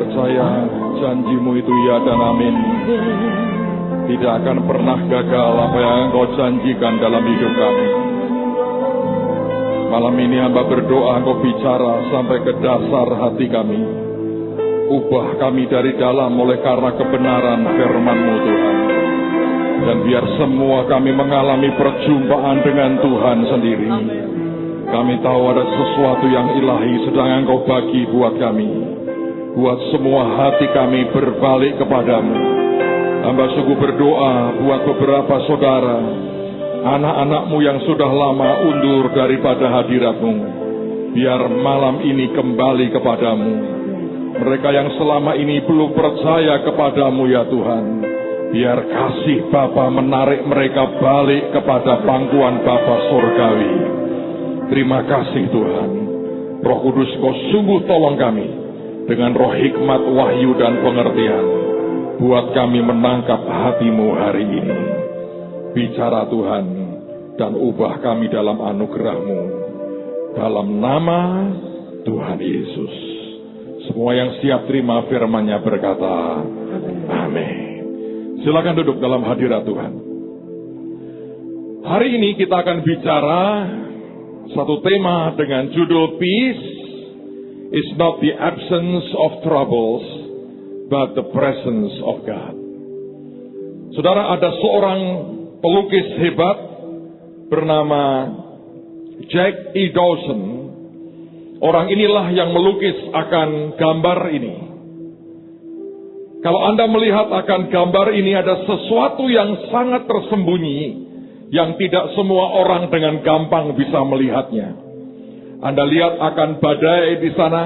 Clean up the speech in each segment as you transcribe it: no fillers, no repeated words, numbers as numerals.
percaya janjimu itu ya dan amin. Tidak akan pernah gagal apa yang Engkau janjikan dalam hidup kami. Malam ini hamba berdoa Engkau bicara sampai ke dasar hati kami. Ubah kami dari dalam oleh karena kebenaran firman-Mu Tuhan. Dan biar semua kami mengalami perjumpaan dengan Tuhan sendiri. Kami tahu ada sesuatu yang ilahi sedang Engkau bagi buat kami. Buat semua hati kami berbalik kepadamu. Hamba sungguh berdoa buat beberapa saudara, anak-anak-Mu yang sudah lama undur daripada hadirat-Mu. Biar malam ini kembali kepadamu. Mereka yang selama ini belum percaya kepadamu ya Tuhan. Biar kasih Bapa menarik mereka balik kepada pangkuan Bapa surgawi. Terima kasih Tuhan. Roh Kudus Kau sungguh tolong kami dengan roh hikmat, wahyu dan pengertian. Buat kami menangkap hati-Mu hari ini. Bicara Tuhan dan ubah kami dalam anugerah-Mu. Dalam nama Tuhan Yesus. Semua yang siap terima firman-Nya berkata, amin. Silakan duduk dalam hadirat Tuhan. Hari ini kita akan bicara satu tema dengan judul Peace is not the absence of troubles, but the presence of God. Saudara, ada seorang pelukis hebat bernama Jack E. Dawson. Orang inilah yang melukis akan gambar ini. Kalau Anda melihat akan gambar ini, ada sesuatu yang sangat tersembunyi yang tidak semua orang dengan gampang bisa melihatnya. Anda lihat akan badai di sana,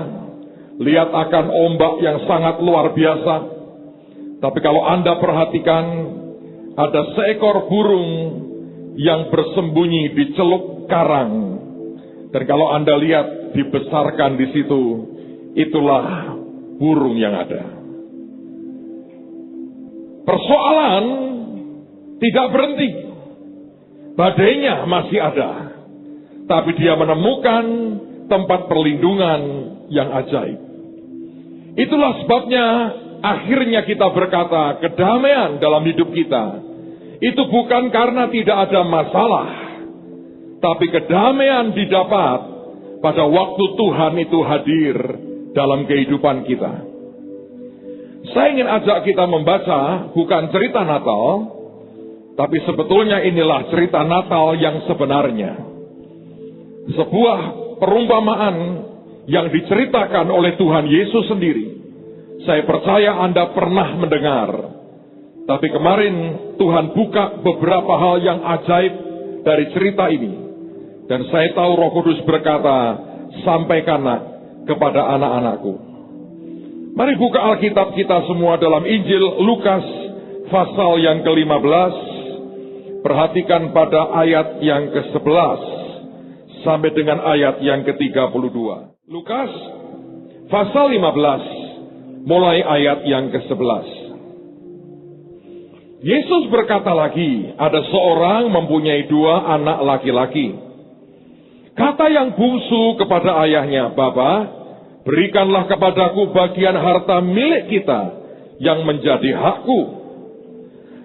lihat akan ombak yang sangat luar biasa. Tapi kalau Anda perhatikan, ada seekor burung yang bersembunyi di celuk karang. Dan kalau Anda lihat dibesarkan di situ, itulah burung yang ada. Persoalan tidak berhenti. Badainya masih ada. Tapi dia menemukan tempat perlindungan yang ajaib. Itulah sebabnya akhirnya kita berkata kedamaian dalam hidup kita. Itu bukan karena tidak ada masalah. Tapi kedamaian didapat pada waktu Tuhan itu hadir dalam kehidupan kita. Saya ingin ajak kita membaca bukan cerita Natal, tapi sebetulnya inilah cerita Natal yang sebenarnya. Sebuah perumpamaan yang diceritakan oleh Tuhan Yesus sendiri. Saya percaya Anda pernah mendengar. Tapi kemarin Tuhan buka beberapa hal yang ajaib dari cerita ini. Dan saya tahu Roh Kudus berkata, sampaikanlah kepada anak-anakku. Mari buka Alkitab kita semua dalam Injil Lukas pasal yang ke-15. Perhatikan pada ayat yang ke-11 sampai dengan ayat yang ke-32. Lukas pasal 15 mulai ayat yang ke-11. Yesus berkata lagi, ada seorang mempunyai 2 anak laki-laki. Kata yang bungsu kepada ayahnya, Bapa, berikanlah kepadaku bagian harta milik kita yang menjadi hakku.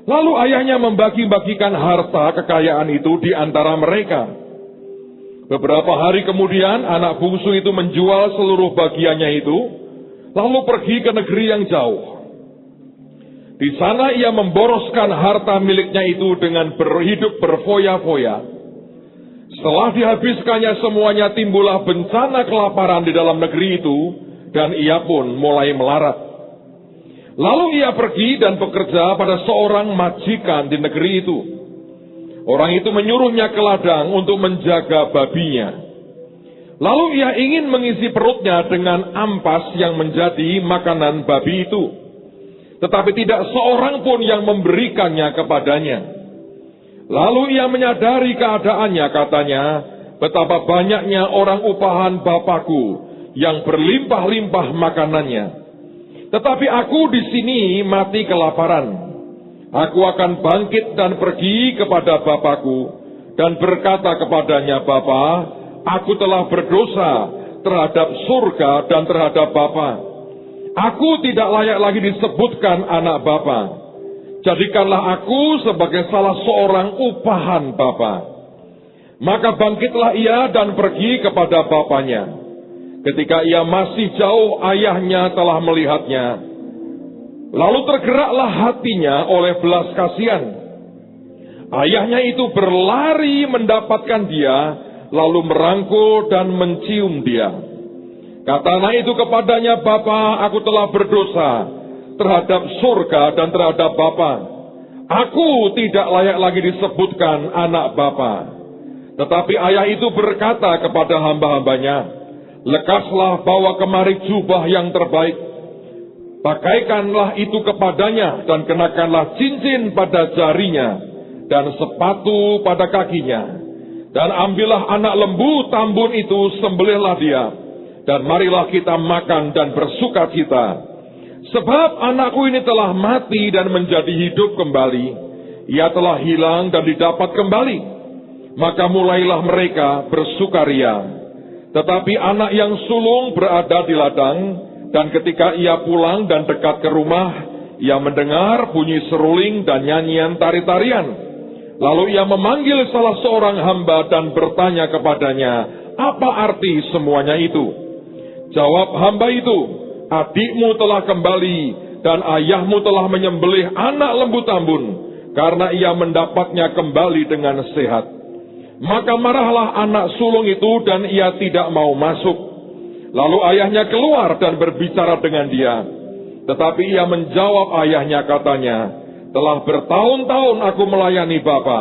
Lalu ayahnya membagi-bagikan harta kekayaan itu di antara mereka. Beberapa hari kemudian anak bungsu itu menjual seluruh bagiannya itu, lalu pergi ke negeri yang jauh. Di sana ia memboroskan harta miliknya itu dengan berhidup berfoya-foya. Setelah dihabiskannya semuanya, timbullah bencana kelaparan di dalam negeri itu, dan ia pun mulai melarat. Lalu ia pergi dan bekerja pada seorang majikan di negeri itu. Orang itu menyuruhnya ke ladang untuk menjaga babinya. Lalu ia ingin mengisi perutnya dengan ampas yang menjadi makanan babi itu. Tetapi tidak seorang pun yang memberikannya kepadanya. Lalu ia menyadari keadaannya, katanya, betapa banyaknya orang upahan Bapakku yang berlimpah-limpah makanannya. Tetapi aku di sini mati kelaparan. Aku akan bangkit dan pergi kepada Bapakku dan berkata kepadanya, Bapa, aku telah berdosa terhadap surga dan terhadap Bapa. Aku tidak layak lagi disebutkan anak Bapa. Jadikanlah aku sebagai salah seorang upahan Bapa. Maka bangkitlah ia dan pergi kepada bapaknya. Ketika ia masih jauh, ayahnya telah melihatnya. Lalu tergeraklah hatinya oleh belas kasihan. Ayahnya itu berlari mendapatkan dia, lalu merangkul dan mencium dia. Kata anak itu kepadanya, Bapa, aku telah berdosa terhadap surga dan terhadap Bapa. Aku tidak layak lagi disebutkan anak Bapa. Tetapi ayah itu berkata kepada hamba-hambanya, lekaslah bawa kemari jubah yang terbaik. Pakaikanlah itu kepadanya dan kenakanlah cincin pada jarinya dan sepatu pada kakinya. Dan ambillah anak lembu tambun itu, sembelihlah dia. Dan marilah kita makan dan bersuka cita. Sebab anakku ini telah mati dan menjadi hidup kembali. Ia telah hilang dan didapat kembali. Maka mulailah mereka bersukaria. Tetapi anak yang sulung berada di ladang, dan ketika ia pulang dan dekat ke rumah, ia mendengar bunyi seruling dan nyanyian tari-tarian. Lalu ia memanggil salah seorang hamba dan bertanya kepadanya, apa arti semuanya itu? Jawab hamba itu, adikmu telah kembali dan ayahmu telah menyembelih anak lembu tambun, karena ia mendapatnya kembali dengan sehat. Maka marahlah anak sulung itu dan ia tidak mau masuk. Lalu ayahnya keluar dan berbicara dengan dia. Tetapi ia menjawab ayahnya, katanya, telah bertahun-tahun aku melayani Bapa,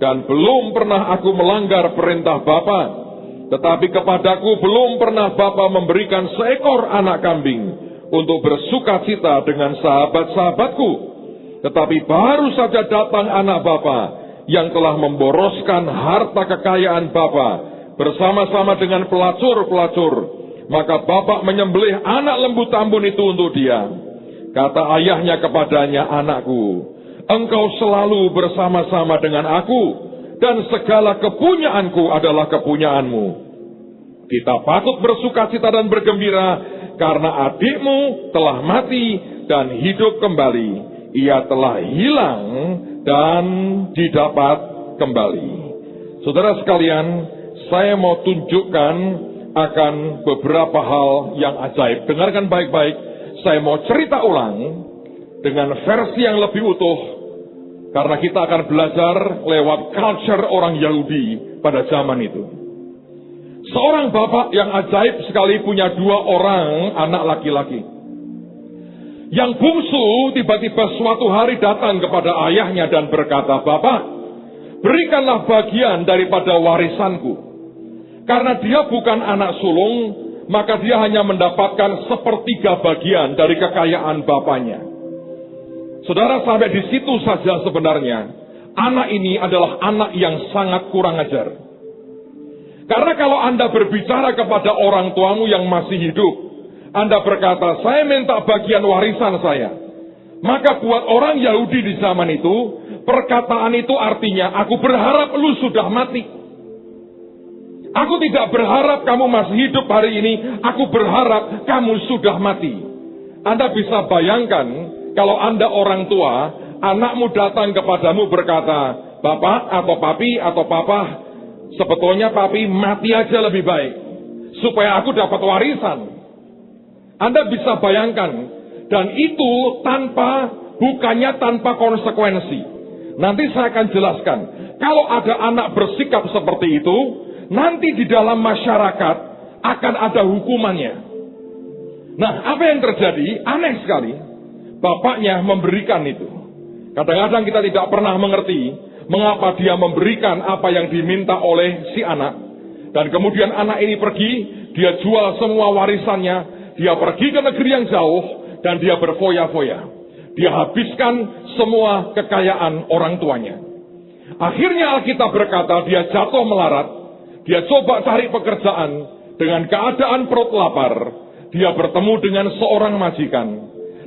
dan belum pernah aku melanggar perintah Bapa. Tetapi kepadaku belum pernah Bapa memberikan seekor anak kambing untuk bersuka cita dengan sahabat-sahabatku. Tetapi baru saja datang anak Bapa yang telah memboroskan harta kekayaan Bapa bersama-sama dengan pelacur-pelacur. Maka Bapa menyembelih anak lembu tambun itu untuk dia. Kata ayahnya kepadanya, anakku, engkau selalu bersama-sama dengan aku, dan segala kepunyaanku adalah kepunyaanmu. Kita patut bersuka cita dan bergembira, karena adikmu telah mati dan hidup kembali. Ia telah hilang dan didapat kembali. Saudara sekalian, saya mau tunjukkan akan beberapa hal yang ajaib. Dengarkan baik-baik, saya mau cerita ulang dengan versi yang lebih utuh, karena kita akan belajar lewat culture orang Yahudi pada zaman itu. Seorang bapak yang ajaib sekali punya 2 orang anak laki-laki. Yang bungsu tiba-tiba suatu hari datang kepada ayahnya dan berkata, Bapak, berikanlah bagian daripada warisanku. Karena dia bukan anak sulung, maka dia hanya mendapatkan 1/3 bagian dari kekayaan bapaknya. Saudara, sampai di situ saja sebenarnya anak ini adalah anak yang sangat kurang ajar. Karena kalau Anda berbicara kepada orang tuamu yang masih hidup, Anda berkata, saya minta bagian warisan saya. Maka buat orang Yahudi di zaman itu, perkataan itu artinya, aku berharap lu sudah mati. Aku tidak berharap kamu masih hidup hari ini, aku berharap kamu sudah mati. Anda bisa bayangkan, kalau Anda orang tua, anakmu datang kepadamu berkata, Bapak atau Papi atau Papa, sebetulnya Papi mati aja lebih baik, supaya aku dapat warisan. Anda bisa bayangkan, dan itu bukannya tanpa konsekuensi. Nanti saya akan jelaskan, kalau ada anak bersikap seperti itu, nanti di dalam masyarakat akan ada hukumannya. Nah, apa yang terjadi? Aneh sekali. Bapaknya memberikan itu. Kadang-kadang kita tidak pernah mengerti mengapa dia memberikan apa yang diminta oleh si anak. Dan kemudian anak ini pergi, dia jual semua warisannya, dia pergi ke negeri yang jauh, dan dia berfoya-foya. Dia habiskan semua kekayaan orang tuanya. Akhirnya Alkitab berkata dia jatuh melarat. Dia coba cari pekerjaan. Dengan keadaan perut lapar, dia bertemu dengan seorang majikan.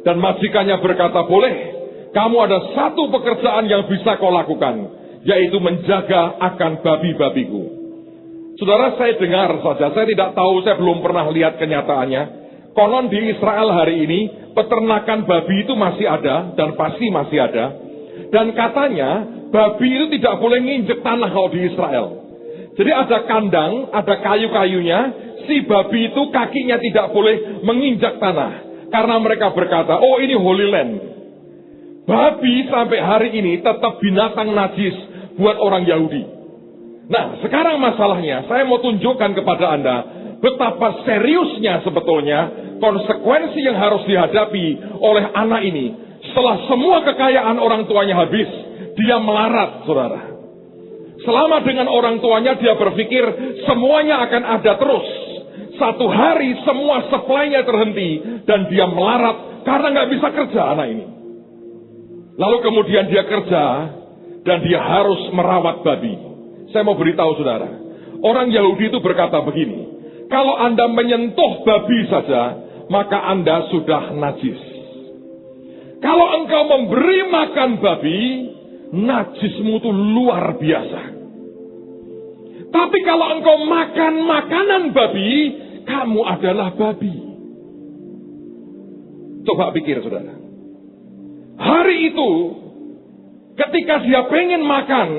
Dan majikannya berkata, boleh, kamu ada satu pekerjaan yang bisa kau lakukan, yaitu menjaga akan babi-babiku. Saudara, saya dengar saja, saya tidak tahu, saya belum pernah lihat kenyataannya. Konon di Israel hari ini, peternakan babi itu masih ada, dan pasti masih ada. Dan katanya, babi itu tidak boleh nginjek tanah kalau di Israel. Jadi ada kandang, ada kayu-kayunya, si babi itu kakinya tidak boleh menginjak tanah. Karena mereka berkata, oh ini Holy Land. Babi sampai hari ini tetap binatang najis buat orang Yahudi. Nah, sekarang masalahnya, saya mau tunjukkan kepada Anda betapa seriusnya sebetulnya konsekuensi yang harus dihadapi oleh anak ini. Setelah semua kekayaan orang tuanya habis, dia melarat, saudara. Selama dengan orang tuanya dia berpikir semuanya akan ada terus. Satu hari semua supply-nya terhenti dan dia melarat karena nggak bisa kerja anak ini. Lalu kemudian dia kerja dan dia harus merawat babi. Saya mau beritahu saudara, orang Yahudi itu berkata begini, kalau Anda menyentuh babi saja, maka Anda sudah najis. Kalau engkau memberi makan babi, najismu itu luar biasa. Tapi kalau engkau makan makanan babi, kamu adalah babi. Coba pikir saudara. Hari itu, ketika dia pengen makan,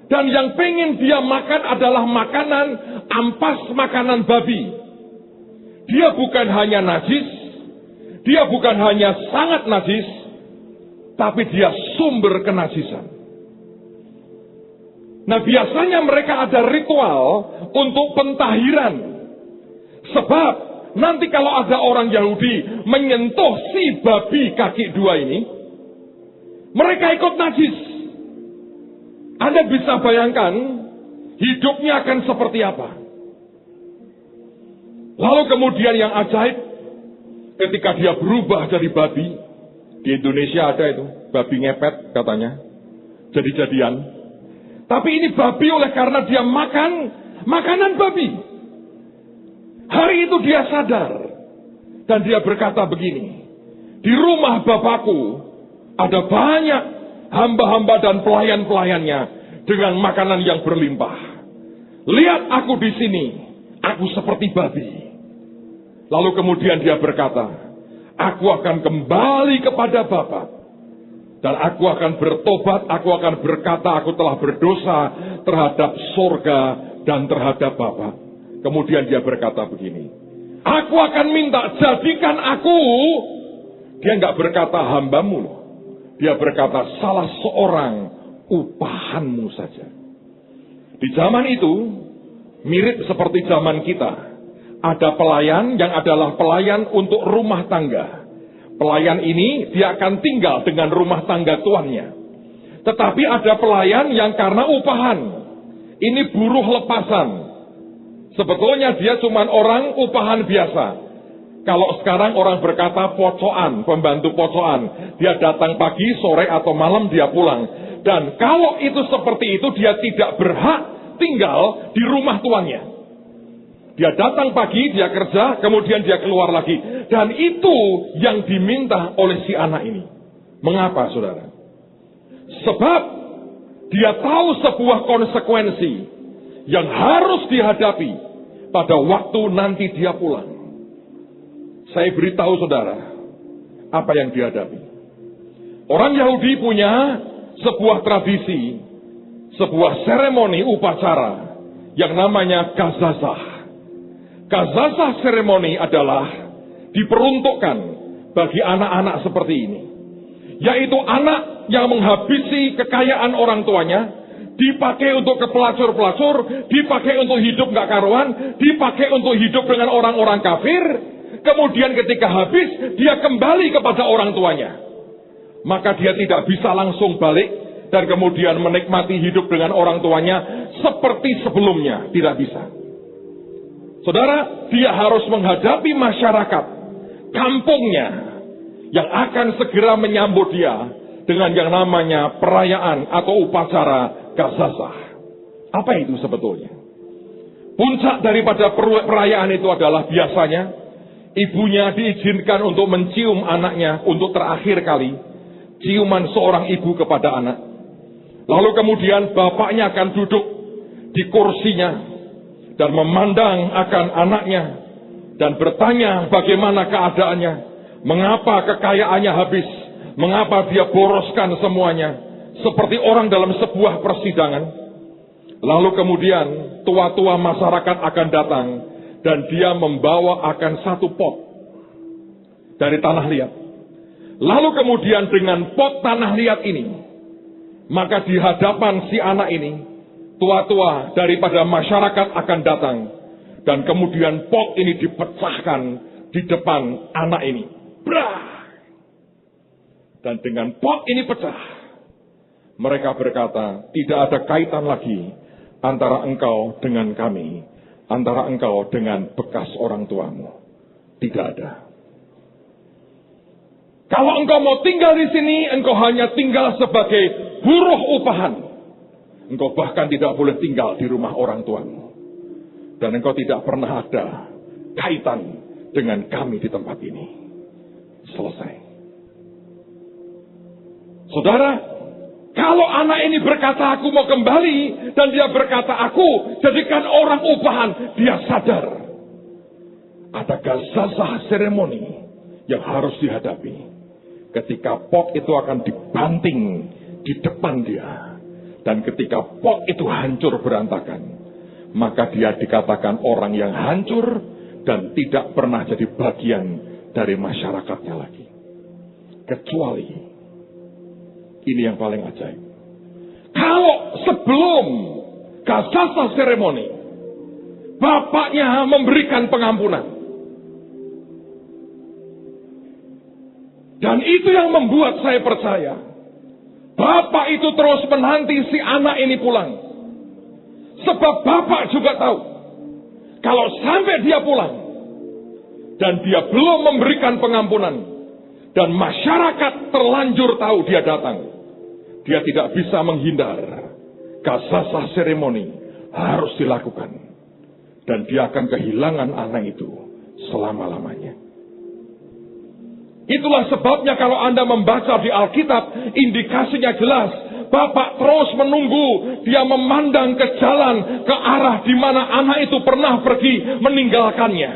dan yang pengen dia makan adalah makanan ampas makanan babi. Dia bukan hanya najis, dia bukan hanya sangat najis, tapi dia sumber kenajisan. Nah, biasanya mereka ada ritual untuk pentahiran. Sebab nanti kalau ada orang Yahudi menyentuh si babi kaki dua ini, mereka ikut najis. Anda bisa bayangkan hidupnya akan seperti apa. Lalu kemudian yang ajaib, ketika dia berubah jadi babi, di Indonesia ada itu, babi ngepet katanya, jadi-jadian. Tapi ini babi oleh karena dia makan makanan babi. Hari itu dia sadar. Dan dia berkata begini, di rumah Bapakku ada banyak hamba-hamba dan pelayan-pelayannya dengan makanan yang berlimpah. Lihat aku di sini, aku seperti babi. Lalu kemudian dia berkata, aku akan kembali kepada Bapa. Dan aku akan bertobat, aku akan berkata aku telah berdosa terhadap surga dan terhadap Bapa. Kemudian dia berkata begini, aku akan minta jadikan aku. Dia nggak berkata hambamu loh. Dia berkata salah seorang upahanmu saja. Di zaman itu mirip seperti zaman kita. Ada pelayan yang adalah pelayan untuk rumah tangga. Pelayan ini dia akan tinggal dengan rumah tangga tuannya. Tetapi ada pelayan yang karena upahan. Ini buruh lepasan. Sebetulnya dia cuma orang upahan biasa. Kalau sekarang orang berkata pocoan, pembantu pocoan. Dia datang pagi, sore atau malam dia pulang. Dan kalau itu seperti itu dia tidak berhak tinggal di rumah tuannya. Dia datang pagi, dia kerja, kemudian dia keluar lagi. Dan itu yang diminta oleh si anak ini. Mengapa, saudara? Sebab dia tahu sebuah konsekuensi yang harus dihadapi pada waktu nanti dia pulang. Saya beritahu saudara, apa yang dihadapi. Orang Yahudi punya sebuah tradisi, sebuah seremoni upacara yang namanya Gazazah. Gazazah seremoni adalah diperuntukkan bagi anak-anak seperti ini. Yaitu anak yang menghabisi kekayaan orang tuanya, dipakai untuk ke pelacur-pelacur, dipakai untuk hidup gak karuan, dipakai untuk hidup dengan orang-orang kafir, kemudian ketika habis, dia kembali kepada orang tuanya. Maka dia tidak bisa langsung balik, dan kemudian menikmati hidup dengan orang tuanya seperti sebelumnya, tidak bisa. Saudara, dia harus menghadapi masyarakat kampungnya yang akan segera menyambut dia dengan yang namanya perayaan atau upacara Gazazah. Apa itu sebetulnya? Puncak daripada perayaan itu adalah biasanya ibunya diizinkan untuk mencium anaknya untuk terakhir kali, ciuman seorang ibu kepada anak. Lalu kemudian bapaknya akan duduk di kursinya dan memandang akan anaknya. dan bertanya bagaimana keadaannya, mengapa kekayaannya habis, mengapa dia boroskan semuanya, seperti orang dalam sebuah persidangan. Lalu kemudian tua-tua masyarakat akan datang, dan dia membawa akan satu pot dari tanah liat. Lalu kemudian dengan pot tanah liat ini, maka di hadapan si anak ini, tua-tua daripada masyarakat akan datang, dan kemudian pot ini dipecahkan di depan anak ini. Brah! Dan dengan pot ini pecah, mereka berkata, tidak ada kaitan lagi antara engkau dengan kami, antara engkau dengan bekas orang tuamu. Tidak ada. Kalau engkau mau tinggal di sini, engkau hanya tinggal sebagai buruh upahan. Engkau bahkan tidak boleh tinggal di rumah orang tuamu. Dan engkau tidak pernah ada kaitan dengan kami di tempat ini. Selesai. Saudara, kalau anak ini berkata aku mau kembali, dan dia berkata aku jadikan orang upahan, dia sadar ada gazazah seremoni yang harus dihadapi. Ketika pot itu akan dibanting di depan dia, dan ketika pot itu hancur berantakan, maka dia dikatakan orang yang hancur dan tidak pernah jadi bagian dari masyarakatnya lagi. Kecuali, ini yang paling ajaib, kalau sebelum gazazah seremoni, bapaknya memberikan pengampunan. Dan itu yang membuat saya percaya, bapak itu terus menanti si anak ini pulang. Sebab bapak juga tahu, kalau sampai dia pulang, dan dia belum memberikan pengampunan, dan masyarakat terlanjur tahu dia datang, dia tidak bisa menghindar. Gazazah seremoni harus dilakukan. Dan dia akan kehilangan anak itu selama-lamanya. Itulah sebabnya kalau Anda membaca di Alkitab, indikasinya jelas. Bapak terus menunggu, dia memandang ke jalan, ke arah di mana anak itu pernah pergi meninggalkannya.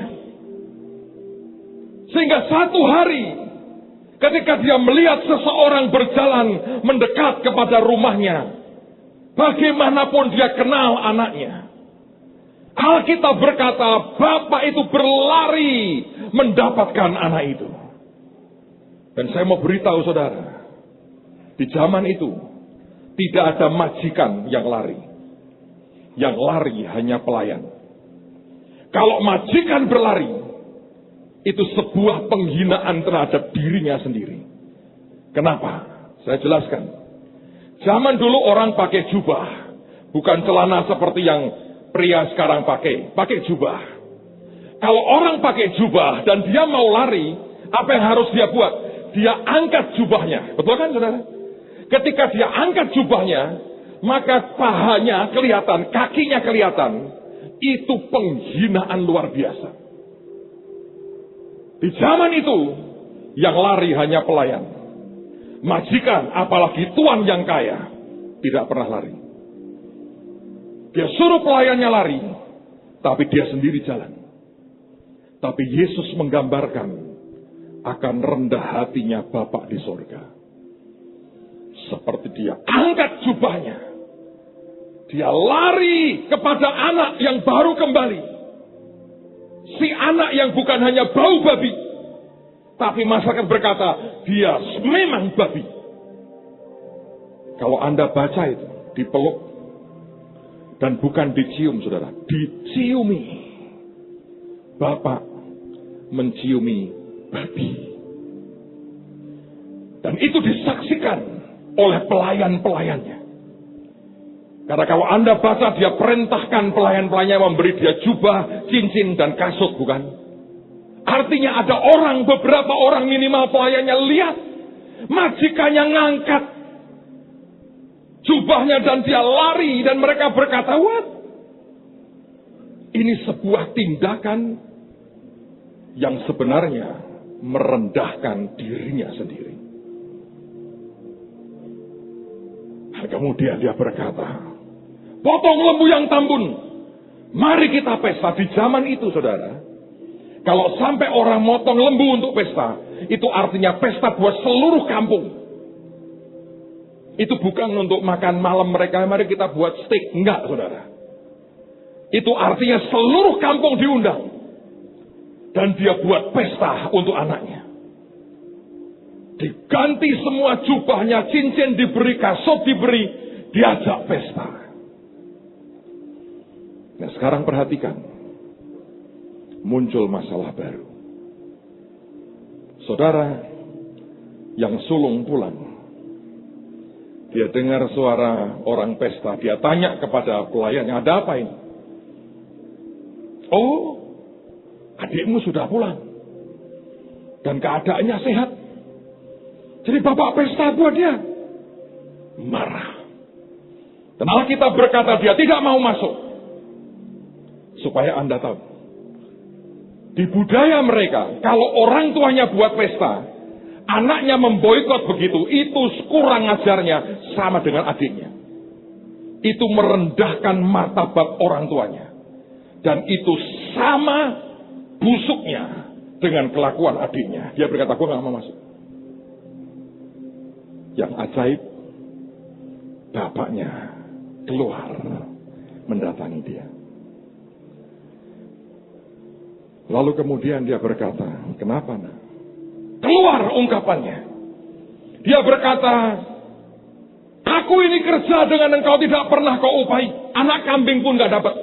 Sehingga satu hari, ketika dia melihat seseorang berjalan mendekat kepada rumahnya, bagaimanapun dia kenal anaknya, Alkitab berkata, bapak itu berlari mendapatkan anak itu. Dan saya mau beritahu saudara, di zaman itu tidak ada majikan yang lari. Yang lari hanya pelayan. Kalau majikan berlari, itu sebuah penghinaan terhadap dirinya sendiri. Kenapa? Saya jelaskan. Zaman dulu orang pakai jubah, bukan celana seperti yang pria sekarang pakai jubah. Kalau orang pakai jubah dan dia mau lari, apa yang harus dia buat? Dia angkat jubahnya. Betul kan saudara? Ketika dia angkat jubahnya, maka pahanya kelihatan, kakinya kelihatan. Itu penghinaan luar biasa. Di zaman itu, yang lari hanya pelayan. Majikan, apalagi tuan yang kaya, tidak pernah lari. Dia suruh pelayannya lari, tapi dia sendiri jalan. Tapi Yesus menggambarkan akan rendah hatinya Bapa di sorga. Seperti dia angkat jubahnya, dia lari kepada anak yang baru kembali. Si anak yang bukan hanya bau babi, tapi masyarakat berkata, dia memang babi. Kalau Anda baca itu, dipeluk, dan bukan dicium saudara, diciumi. Bapak menciumi babi. Dan itu disaksikan oleh pelayan-pelayannya. Karena kalau Anda baca, dia perintahkan pelayan-pelayannya memberi dia jubah, cincin, dan kasut, bukan? Artinya ada orang, beberapa orang minimal pelayannya lihat majikannya ngangkat jubahnya dan dia lari, dan mereka berkata, "What?" Ini sebuah tindakan yang sebenarnya merendahkan dirinya sendiri. Dan kemudian dia berkata, "Potong lembu yang tambun, mari kita pesta." Di zaman itu saudara, Kalau sampai orang motong lembu untuk pesta, itu artinya pesta buat seluruh kampung. Itu bukan untuk makan malam mereka, mari kita buat steak. Enggak, saudara. Itu artinya seluruh kampung diundang. Dan dia buat pesta untuk anaknya. Diganti semua jubahnya, cincin diberi, kasut diberi, diajak pesta. Nah sekarang perhatikan. Muncul masalah baru. Saudara yang sulung pulang. Dia dengar suara orang pesta. Dia tanya kepada pelayannya, ada apa ini? Oh, adikmu sudah pulang. Dan keadaannya sehat. Jadi bapak pesta buat dia. Marah. Dan Alkitab berkata dia tidak mau masuk. Supaya Anda tahu. Di budaya mereka, kalau orang tuanya buat pesta, anaknya memboikot begitu, itu kurang ajarnya sama dengan adiknya. Itu merendahkan martabat orang tuanya. Dan itu sama busuknya dengan kelakuan adiknya. Dia berkata, gue gak mau masuk. Yang ajaib, bapaknya keluar mendatangi dia. Lalu kemudian dia berkata, kenapa nak? Keluar ungkapannya. Dia berkata, aku ini kerja dengan engkau tidak pernah kau upahi. Anak kambing pun gak dapat.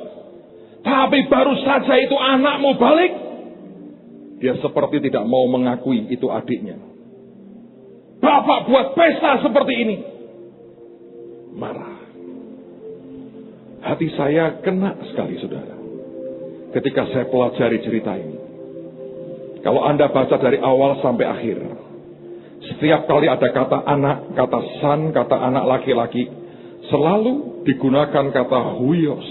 Tapi baru saja itu anakmu balik. Dia seperti tidak mau mengakui itu adiknya. Bapak buat pesta seperti ini. Marah. Hati saya kena sekali, saudara. Ketika saya pelajari cerita ini. Kalau Anda baca dari awal sampai akhir. Setiap kali ada kata anak, kata son, kata anak laki-laki. Selalu digunakan kata huios.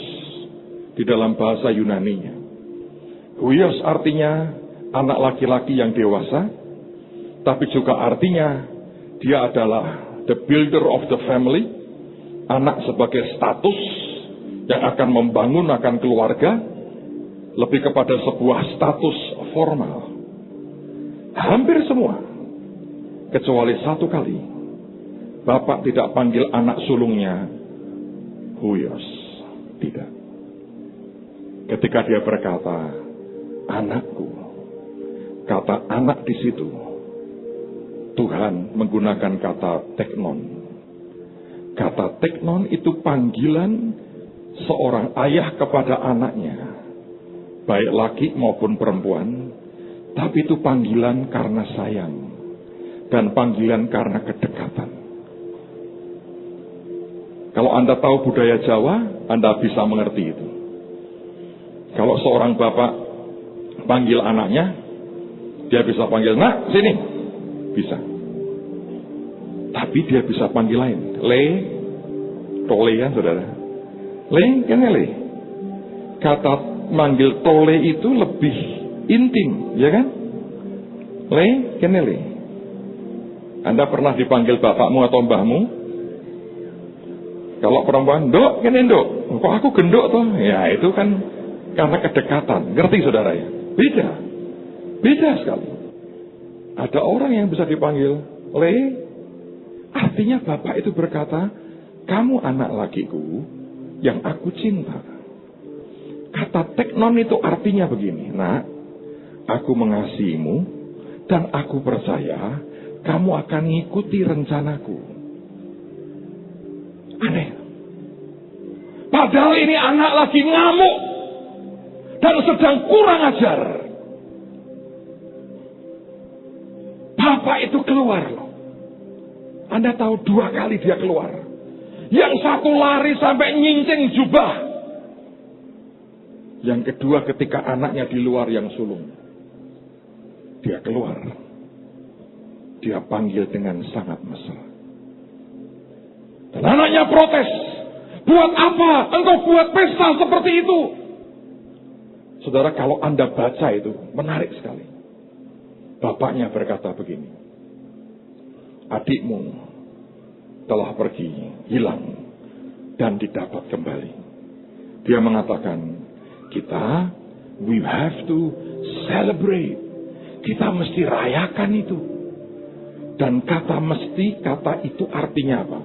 Di dalam bahasa Yunaninya. Huios artinya anak laki-laki yang dewasa. Tapi juga artinya dia adalah the builder of the family. Anak sebagai status yang akan membangun akan keluarga. Lebih kepada sebuah status formal. Hampir semua. Kecuali satu kali. Bapak tidak panggil anak sulungnya huios. Tidak. Ketika dia berkata, anakku. Kata anak di situ. Tuhan menggunakan kata teknon. Kata teknon itu panggilan seorang ayah kepada anaknya. Baik laki maupun perempuan, tapi itu panggilan karena sayang dan panggilan karena kedekatan. Kalau Anda tahu budaya Jawa, Anda bisa mengerti itu. Kalau seorang bapak panggil anaknya, dia bisa panggil, nak, sini. Bisa. Tapi dia bisa panggil lain. Le, tole ya saudara. Le, kan le. Kata manggil tole itu lebih intim, ya kan? Le, kenele. Anda pernah dipanggil bapakmu atau mbahmu? Kalau perempuan, dok, kene dok. Kok aku gendok toh? Ya itu kan karena kedekatan. Ngerti saudara ya? Beda. Beda sekali. Ada orang yang bisa dipanggil le. Artinya bapak itu berkata, kamu anak lakiku yang aku cinta. Kata teknon itu artinya begini, nak, aku mengasihimu dan aku percaya kamu akan mengikuti rencanaku. Aneh. Padahal ini anak lagi ngamuk dan sedang kurang ajar. Bapak itu keluar loh. Anda tahu 2 kali dia keluar. Yang satu lari sampai nyincing jubah. Yang kedua ketika anaknya di luar yang sulung. Dia keluar. Dia panggil dengan sangat mesra. Dan anaknya protes. Buat apa engkau buat pesta seperti itu? Saudara, kalau Anda baca itu menarik sekali. Bapaknya berkata begini. Adikmu telah pergi, hilang, dan didapat kembali. Dia mengatakan, kita We have to celebrate. Kita mesti rayakan itu. Dan kata mesti, kata itu artinya apa?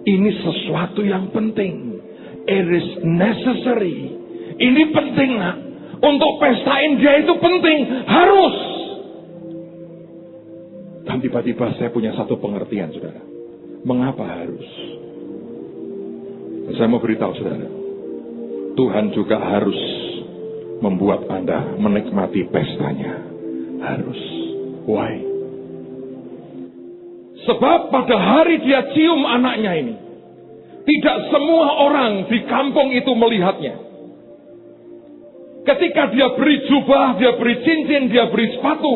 Ini sesuatu yang penting. It is necessary. Ini penting, nak. Untuk pestain dia itu penting. Harus. Dan tiba-tiba saya punya satu pengertian, saudara. Mengapa harus? Saya mau beritahu, saudara. Tuhan juga harus membuat Anda menikmati pestanya. Harus. Why? Sebab pada hari dia cium anaknya ini, tidak semua orang di kampung itu melihatnya. Ketika dia beri jubah, dia beri cincin, dia beri sepatu,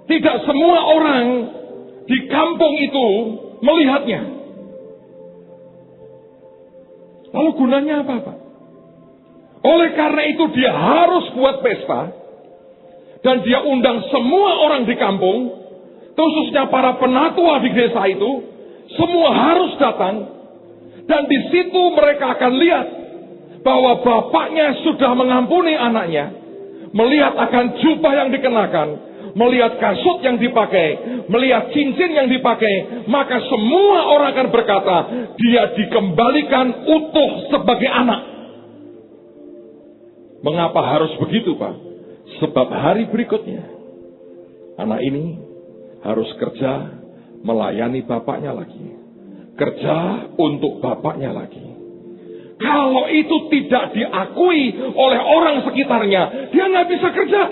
tidak semua orang di kampung itu melihatnya. Lalu gunanya apa, Pak? Oleh karena itu dia harus buat pesta, dan dia undang semua orang di kampung, khususnya para penatua di desa itu, semua harus datang. Dan di situ mereka akan lihat bahwa bapaknya sudah mengampuni anaknya, melihat akan jubah yang dikenakan, melihat kasut yang dipakai, melihat cincin yang dipakai, maka semua orang akan berkata, dia dikembalikan utuh sebagai anak. Mengapa harus begitu, Pak? Sebab hari berikutnya, anak ini harus kerja melayani bapaknya lagi. Kerja untuk bapaknya lagi. Kalau itu tidak diakui oleh orang sekitarnya, dia nggak bisa kerja.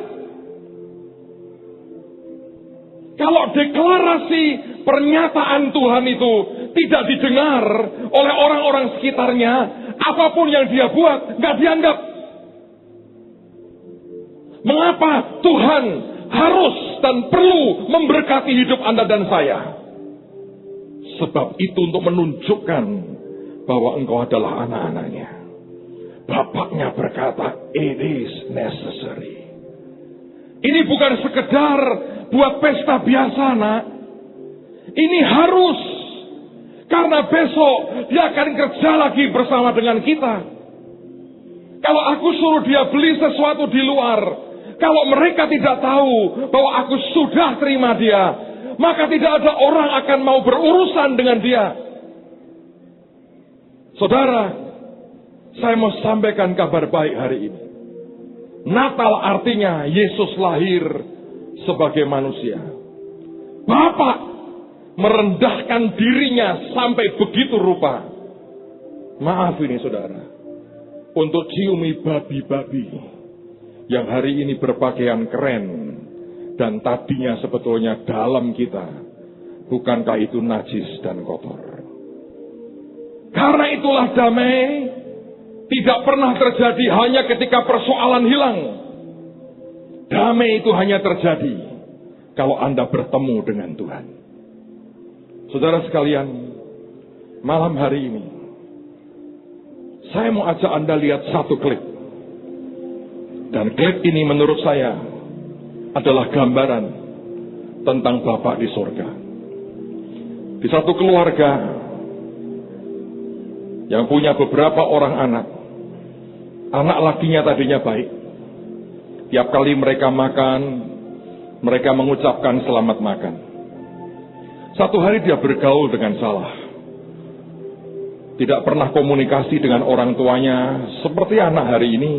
Kalau deklarasi pernyataan Tuhan itu tidak didengar oleh orang-orang sekitarnya, apapun yang dia buat nggak dianggap. Mengapa Tuhan harus dan perlu memberkati hidup Anda dan saya? Sebab itu untuk menunjukkan bahwa engkau adalah anak-anaknya. Bapaknya berkata, it is necessary. Ini bukan sekedar buat pesta biasa, nak. Ini harus. Karena besok dia akan kerja lagi bersama dengan kita. Kalau aku suruh dia beli sesuatu di luar, kalau mereka tidak tahu bahwa aku sudah terima dia, maka tidak ada orang akan mau berurusan dengan dia. Saudara, saya mau sampaikan kabar baik hari ini. Natal artinya Yesus lahir sebagai manusia. Bapa merendahkan dirinya sampai begitu rupa. Maaf ini saudara, untuk ciumi babi-babi yang hari ini berpakaian keren dan tadinya sebetulnya dalam kita, bukankah itu najis dan kotor? Karena itulah damai tidak pernah terjadi hanya ketika persoalan hilang. Damai itu hanya terjadi kalau Anda bertemu dengan Tuhan. Saudara sekalian, malam hari ini saya mau ajak Anda lihat satu klip. Dan klip ini menurut saya adalah gambaran tentang Bapa di sorga. Di satu keluarga yang punya beberapa orang anak, anak lakinya tadinya baik. Tiap kali mereka makan, mereka mengucapkan selamat makan. Satu hari dia bergaul dengan salah. Tidak pernah komunikasi dengan orang tuanya, seperti anak hari ini.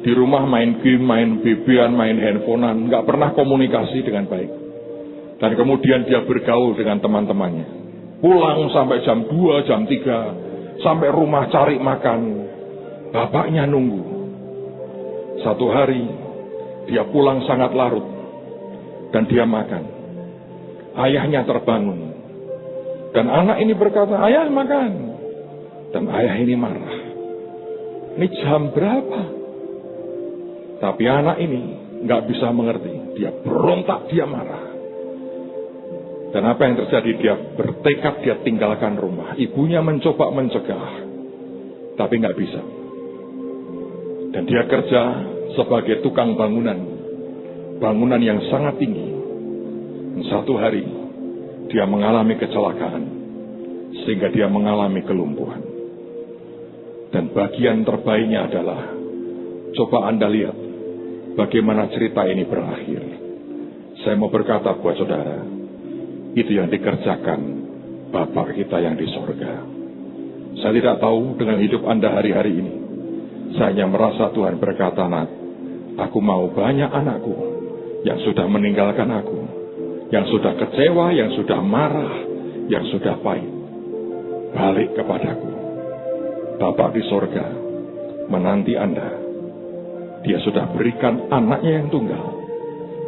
Di rumah main game, main BB-an, main handphonean, nggak pernah komunikasi dengan baik. Dan kemudian dia bergaul dengan teman-temannya. Pulang sampai jam 2, jam 3, sampai rumah cari makan. Bapaknya nunggu. Satu hari, dia pulang sangat larut. Dan dia makan. Ayahnya terbangun. Dan anak ini berkata, ayah makan. Dan ayah ini marah. Ini jam berapa? Tapi anak ini nggak bisa mengerti. Dia berontak, dia marah. Dan apa yang terjadi? Dia bertekad, dia tinggalkan rumah. Ibunya mencoba mencegah, tapi nggak bisa. Dan dia kerja sebagai tukang bangunan. Bangunan yang sangat tinggi. Dan satu hari, dia mengalami kecelakaan. Sehingga dia mengalami kelumpuhan. Dan bagian terbaiknya adalah, coba Anda lihat, bagaimana cerita ini berakhir. Saya mau berkata buat saudara, itu yang dikerjakan Bapa kita yang di sorga. Saya tidak tahu dengan hidup Anda hari-hari ini. Saya hanya merasa Tuhan berkata, "Nak, aku mau banyak anakku yang sudah meninggalkan aku, yang sudah kecewa, yang sudah marah, yang sudah pahit, balik kepadaku." Bapa di sorga menanti Anda. Dia sudah berikan anaknya yang tunggal,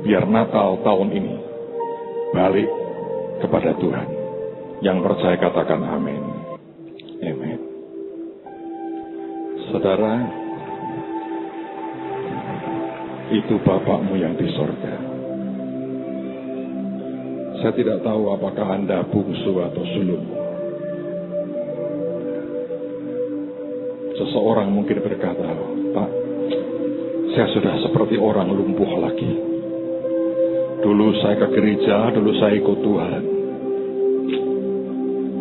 biar Natal tahun ini balik kepada Tuhan. Yang percaya katakan amin. Amin. Saudara, itu Bapakmu yang di sorga. Saya tidak tahu apakah Anda bungsu atau sulung. Seseorang mungkin berkata, "Pak, saya sudah seperti orang lumpuh lagi. Dulu saya ke gereja, dulu saya ikut Tuhan.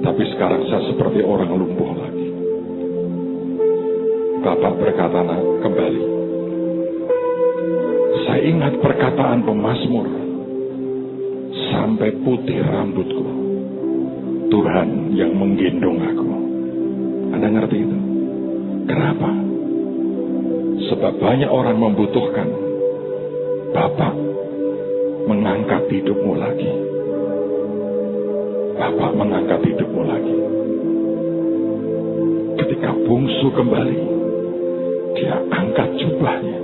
Tapi sekarang saya seperti orang lumpuh lagi." Bapak berkata, "Nak, kembali. Saya ingat perkataan pemazmur, sampai putih rambutku, Tuhan yang menggendong aku." Anda ngerti itu? Kenapa? Sebab banyak orang membutuhkan Bapak mengangkat hidupmu lagi. Bapak mengangkat hidupmu lagi. Ketika bungsu kembali, dia angkat jubahnya.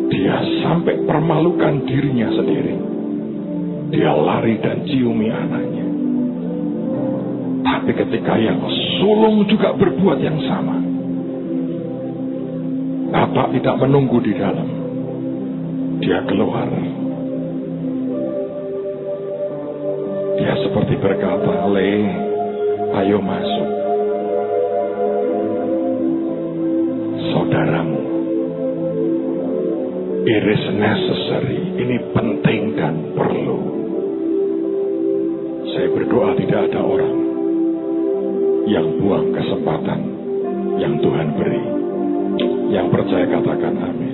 Dia sampai permalukan dirinya sendiri. Dia lari dan ciumi anaknya. Tapi ketika yang sulung juga berbuat yang sama, Bapak tidak menunggu di dalam. Dia keluar. Dia seperti berkata, "Le, ayo masuk. Saudaramu. It is necessary." Ini penting dan perlu. Saya berdoa tidak ada orang yang buang kesempatan yang Tuhan beri. Yang percaya katakan amin.